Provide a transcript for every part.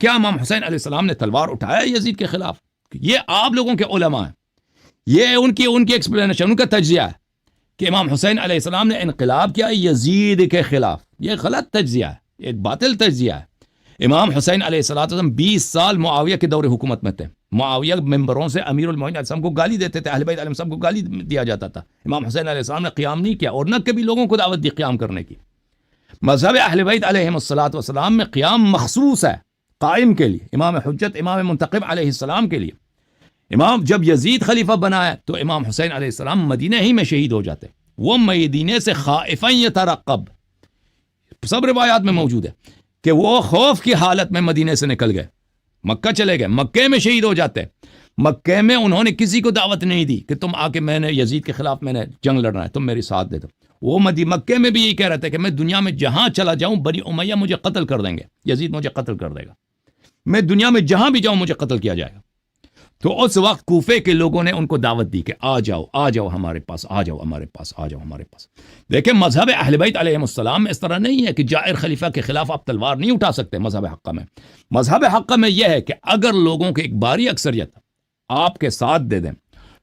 کیا امام حسین علیہ السلام نے تلوار اٹھایا یزید کے خلاف؟ یہ آپ لوگوں کے علماء ہیں، یہ ان کی ایکسپلینیشن، ان کا تجزیہ ہے کہ امام حسین علیہ السلام نے انقلاب کیا یزید کے خلاف. یہ غلط تجزیہ ہے، ایک باطل تجزیہ ہے. امام حسین علیہ السلام 20 سال معاویہ کے دور حکومت میں تھے. معاویہ ممبروں سے امیر المومنین علیہ السلام کو گالی دیتے تھے، اہل بیت علیہ السلام کو گالی دیا جاتا تھا. امام حسین علیہ السلام نے قیام نہیں کیا اور نہ کبھی لوگوں کو دعوت دی قیام کرنے کی. مذہب اہل بیت علیہ السلام میں قیام مخصوص ہے قائم کے لیے، امام حجت امام منتخب علیہ السلام کے لیے. امام جب یزید خلیفہ بنایا تو امام حسین علیہ السلام مدینہ ہی میں شہید ہو جاتے. وہ مدینے سے خائفا یترقب، سب روایات میں موجود ہے کہ وہ خوف کی حالت میں مدینے سے نکل گئے، مکہ چلے گئے، مکے میں شہید ہو جاتے. مکے میں انہوں نے کسی کو دعوت نہیں دی کہ تم آ کے میں نے یزید کے خلاف میں نے جنگ لڑنا ہے، تم میری ساتھ دے دو. وہ مکے میں بھی یہی کہہ رہے تھے کہ میں دنیا میں جہاں چلا جاؤں بنی امیہ مجھے قتل کر دیں گے، یزید مجھے قتل کر دے گا، میں دنیا میں جہاں بھی جاؤں مجھے قتل کیا جائے گا. تو اس وقت کوفے کے لوگوں نے ان کو دعوت دی کہ آ جاؤ ہمارے پاس، آ جاؤ ہمارے پاس. دیکھیں مذہب اہل بیت علیہ السلام اس طرح نہیں ہے کہ جائر خلیفہ کے خلاف آپ تلوار نہیں اٹھا سکتے. مذہب حقہ میں یہ ہے کہ اگر لوگوں کی ایک باری اکثریت آپ کے ساتھ دے دیں،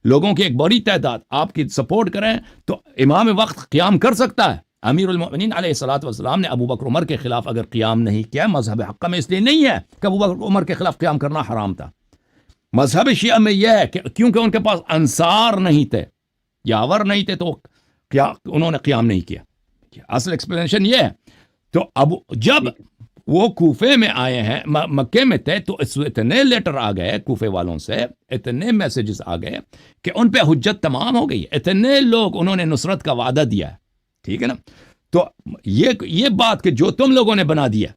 لوگوں کی ایک بڑی تعداد آپ کی سپورٹ کریں تو امام وقت قیام کر سکتا ہے. امیر المومنین علیہ السلام نے ابو بکر عمر کے خلاف اگر قیام نہیں کیا، مذہب حقہ میں اس لیے نہیں ہے کہ ابو بکر عمر کے خلاف قیام کرنا حرام تھا. مذہب شیعہ میں یہ ہے کہ کیونکہ ان کے پاس انصار نہیں تھے، یاور نہیں تھے، تو کیا انہوں نے قیام نہیں کیا. اصل ایکسپلینیشن یہ ہے. تو اب جب وہ کوفے میں آئے ہیں، مکے میں تھے، تو اتنے لیٹر آ گئے کوفے والوں سے، اتنے میسیجز آ گئے کہ ان پہ حجت تمام ہو گئی. اتنے لوگ انہوں نے نصرت کا وعدہ دیا ہے، ٹھیک ہے نا. تو یہ بات کہ جو تم لوگوں نے بنا دیا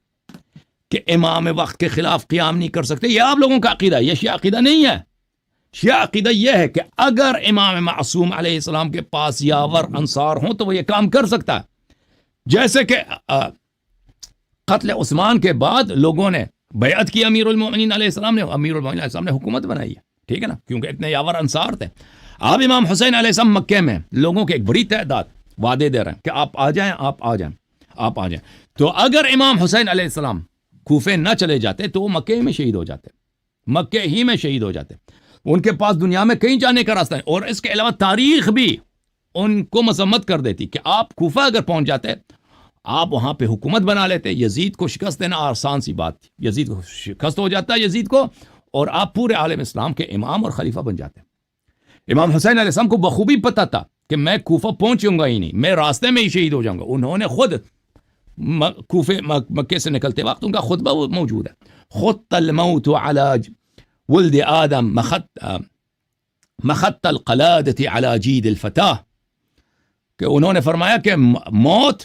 کہ امام وقت کے خلاف قیام نہیں کر سکتے، یہ آپ لوگوں کا عقیدہ ہے، یہ شیعہ عقیدہ نہیں ہے. شیعہ عقیدہ یہ ہے کہ اگر امام معصوم علیہ السلام کے پاس یاور انصار ہوں تو وہ یہ کام کر سکتا ہے. جیسے کہ قتل عثمان کے بعد لوگوں نے بیعت کی امیر المومنین علیہ السلام نے، امیر المومنین علیہ السلام نے حکومت بنائی ہے، ٹھیک ہے نا، کیونکہ اتنے یاور انصار تھے. اب امام حسین علیہ السلام مکے میں لوگوں کے ایک بڑی تعداد وعدے دے رہے ہیں کہ آپ آ جائیں. تو اگر امام حسین علیہ السلام کوفے نہ چلے جاتے تو وہ مکے میں شہید ہو جاتے، مکے ہی میں شہید ہو جاتے. ان کے پاس دنیا میں کہیں جانے کا راستہ نہیں. اور اس کے علاوہ تاریخ بھی ان کو مذمت کر دیتی کہ آپ کوفہ اگر پہنچ جاتے، آپ وہاں پہ حکومت بنا لیتے. یزید کو شکست دینا آسان سی بات تھی، یزید کو شکست ہو جاتا یزید کو، اور آپ پورے عالم اسلام کے امام اور خلیفہ بن جاتے. امام حسین علیہ السلام کو بخوبی پتہ تھا کہ میں کوفہ پہنچوں گا ہی نہیں، میں راستے میں ہی شہید ہو جاؤں گا. انہوں نے خود کوفے مکے سے نکلتے وقت ان کا خطبہ موجود ہے، خط الموت علی ولد آدم مخط القلادة علی جید الفتاہ، کہ انہوں نے فرمایا کہ موت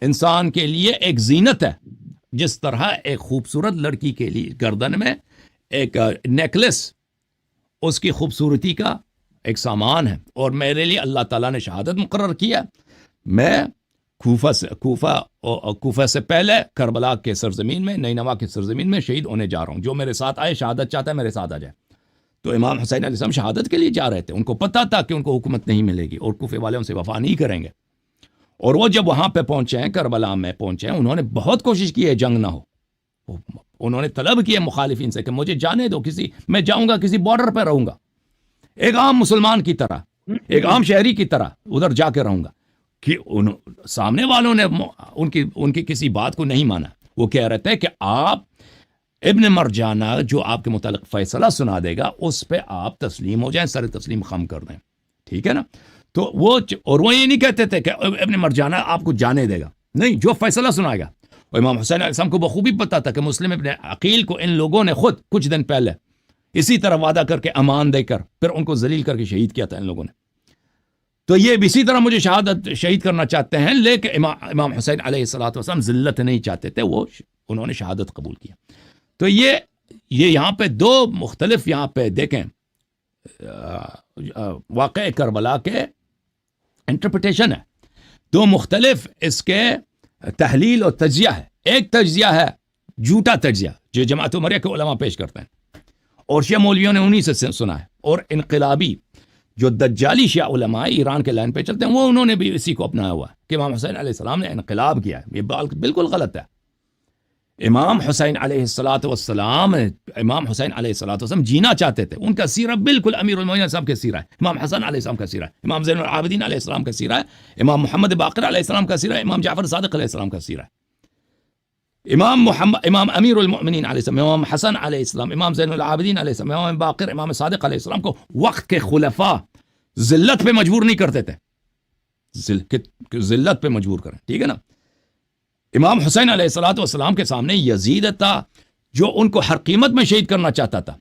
انسان کے لیے ایک زینت ہے، جس طرح ایک خوبصورت لڑکی کے لیے گردن میں ایک نیکلس اس کی خوبصورتی کا ایک سامان ہے. اور میرے لیے اللہ تعالیٰ نے شہادت مقرر کیا، میں کوفہ سے پہلے کربلا کے سرزمین میں، نینوا کے سرزمین میں شہید ہونے جا رہا ہوں. جو میرے ساتھ آئے شہادت چاہتا ہے میرے ساتھ آ جائے. تو امام حسین علیہ السلام شہادت کے لیے جا رہے تھے. ان کو پتا تھا کہ ان کو حکومت نہیں ملے گی اور کوفے والے ان سے وفا نہیں کریں گے. اور وہ جب وہاں پہ پہنچے ہیں، کربلا میں پہنچے ہیں، انہوں نے بہت کوشش کی ہے جنگ نہ ہو. انہوں نے طلب کیا مخالفین سے کہ مجھے جانے دو، میں جاؤں گا کسی بارڈر پہ رہوں گا، ایک عام مسلمان کی طرح، ایک عام شہری کی طرح ادھر جا کے رہوں گا. کہ سامنے والوں نے ان کی کسی بات کو نہیں مانا. وہ کہہ رہے تھے کہ آپ ابن مرجانہ جو آپ کے متعلق فیصلہ سنا دے گا اس پہ آپ تسلیم ہو جائیں، سر تسلیم خم کر دیں، ٹھیک ہے نا. تو وہ یہ نہیں کہتے تھے کہ ابن مرجانہ آپ کو جانے دے گا، نہیں، جو فیصلہ سنائے گا. اور امام حسین علیہ السلام کو بخوبی پتا تھا کہ مسلم ابن عقیل کو ان لوگوں نے خود کچھ دن پہلے اسی طرح وعدہ کر کے امان دے کر پھر ان کو ذلیل کر کے شہید کیا تھا ان لوگوں نے. تو یہ بھی اسی طرح مجھے شہید کرنا چاہتے ہیں، لیکن امام حسین علیہ السلام ذلت نہیں چاہتے تھے، انہوں نے شہادت قبول کیا. تو یہ یہاں پہ دو مختلف، یہاں پہ دیکھیں واقع کربلا کے انٹرپریٹیشن ہے، دو مختلف اس کے تحلیل اور تجزیہ ہے. ایک تجزیہ ہے جھوٹا تجزیہ جو جماعت عمریہ کے علماء پیش کرتے ہیں اور شیعہ مولویوں نے انہی سے سنا ہے، اور انقلابی جو دجالی شیعہ علماء ایران کے لائن پہ چلتے ہیں وہ انہوں نے بھی اسی کو اپنایا ہوا ہے کہ امام حسین علیہ السلام نے انقلاب کیا ہے. یہ بالکل غلط ہے. امام حسین علیہ الصلوۃ والسلام جینا چاہتے تھے. ان کا سیرہ بالکل امیر المومنین صاحب کا سیرہ ہے, امام حسن علیہ السلام کا سیرہ ہے, امام زین العابدین علیہ السلام کا سیرہ ہے, امام محمد باقر علیہ السلام کا سیرہ ہے, امام جعفر صادق علیہ السلام کا سیرہ ہے. امام امیر المؤمنین علیہ السلام, امام حسن علیہ السلام, امام زین العابدین علیہ السلام, امام باقر, امام صادق علیہ السلام کو وقت کے خلفاء ذلت پہ مجبور نہیں کرتے تھے, ذلت پہ مجبور کریں. ٹھیک ہے نا. امام حسین علیہ الصلوۃ والسلام کے سامنے یزید تھا جو ان کو ہر قیمت میں شہید کرنا چاہتا تھا.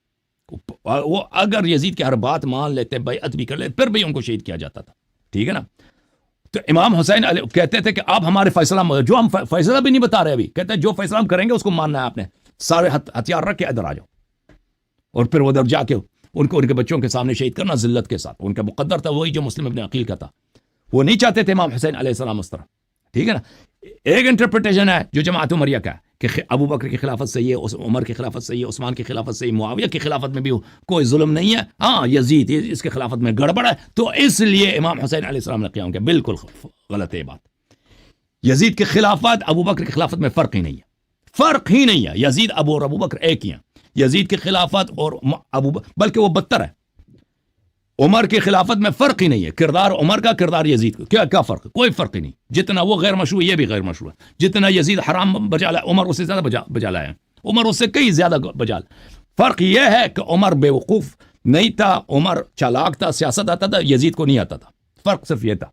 وہ اگر یزید کی ہر بات مان لیتے, بیعت بھی کر لیتے, پھر بھی ان کو شہید کیا جاتا تھا. ٹھیک ہے نا. تو امام حسین علیہ کہتے تھے کہ آپ ہمارے فیصلہ, جو ہم فیصلہ بھی نہیں بتا رہے ابھی, کہتے ہیں جو فیصلہ ہم کریں گے اس کو ماننا ہے آپ نے, سارے ہتھیار رکھ کے ادھر آ جاؤ. اور پھر ادھر جا کے ان کو ان کے بچوں کے سامنے شہید کرنا ذلت کے ساتھ. ان کا مقدر تھا وہی جو مسلم ابن عقیل کا تھا. وہ نہیں چاہتے تھے امام حسین علیہ السلام اس طرح. ٹھیک ہے نا. ایک انٹرپریٹیشن ہے جو جماعت عمریہ کا ہے کہ ابو بکر کی خلافت صحیح ہے, عمر کی خلافت صحیح ہے, عثمان کی خلافت صحیح, معاویہ کی خلافت میں بھی کوئی ظلم نہیں ہے, ہاں یزید اس کی خلافت میں گڑبڑ ہے, تو اس لیے امام حسین علیہ السلام نے قیام کیا. بالکل غلط ہے یہ بات. یزید کی خلافت ابو بکر کی خلافت میں فرق ہی نہیں ہے, فرق ہی نہیں ہے. یزید اور ابو بکر ایک ہی ہیں. یزید کی خلافت اور بلکہ وہ بدتر ہے. عمر کی خلافت میں فرق ہی نہیں ہے. کردار عمر کا, کردار یزید کا, کیا فرق ہے؟ کوئی فرق ہی نہیں. جتنا وہ غیر مشروع یہ بھی غیر مشروع ہے. جتنا یزید حرام بجا لایا عمر اس سے زیادہ بجا لایا. عمر اس سے کئی زیادہ بجا. فرق یہ ہے کہ عمر بیوقوف نہیں تھا, عمر چالاک تھا, سیاست آتا تھا, یزید کو نہیں آتا تھا. فرق صرف یہ تھا.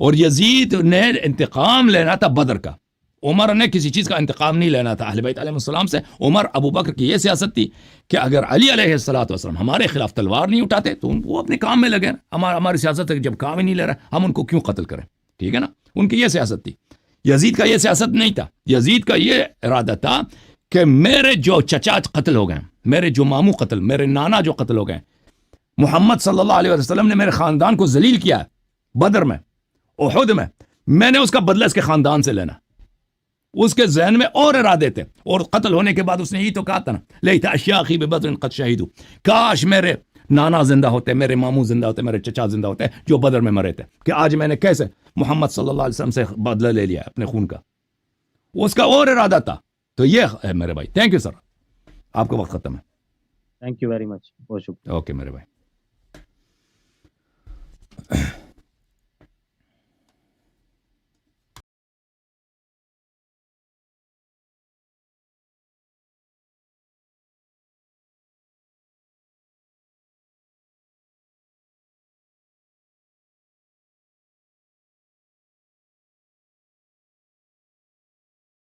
اور یزید نے انتقام لینا تھا بدر کا, عمر نے کسی چیز کا انتقام نہیں لینا تھا اہل بیت علیہ السلام سے. عمر ابو بکر کی یہ سیاست تھی کہ اگر علی علیہ السلام ہمارے خلاف تلوار نہیں اٹھاتے تو وہ اپنے کام میں لگے. ہماری سیاست ہے جب کام ہی نہیں لے رہا ہم ان کو کیوں قتل کریں. ٹھیک ہے نا. ان کی یہ سیاست تھی. یزید کا یہ سیاست نہیں تھا. یزید کا یہ ارادہ تھا کہ میرے جو چچا قتل ہو گئے, میرے جو ماموں قتل, میرے نانا جو قتل ہو گئے, محمد صلی اللہ علیہ وسلم نے میرے خاندان کو ذلیل کیا ہے بدر میں, احد میں نے اس کا بدلہ اس کے خاندان سے لینا. اس کے ذہن میں اور ارادے تھے. اور قتل ہونے کے بعد اس نے یہی تو کہا تھا نا, لیت اشیاخی ببدر قد شہیدوا, کاش میرے نانا زندہ ہوتے, میرے ماموں زندہ ہوتے, میرے چچا زندہ ہوتے جو بدر میں مرے تھے, کہ آج میں نے کیسے محمد صلی اللہ علیہ وسلم سے بدلہ لے لیا اپنے خون کا. اس کا اور ارادہ تھا. تو یہ ہے میرے بھائی. تھینک یو سر, آپ کا وقت ختم ہے. تھینک یو ویری مچ, بہت شکریہ. اوکے میرے بھائی.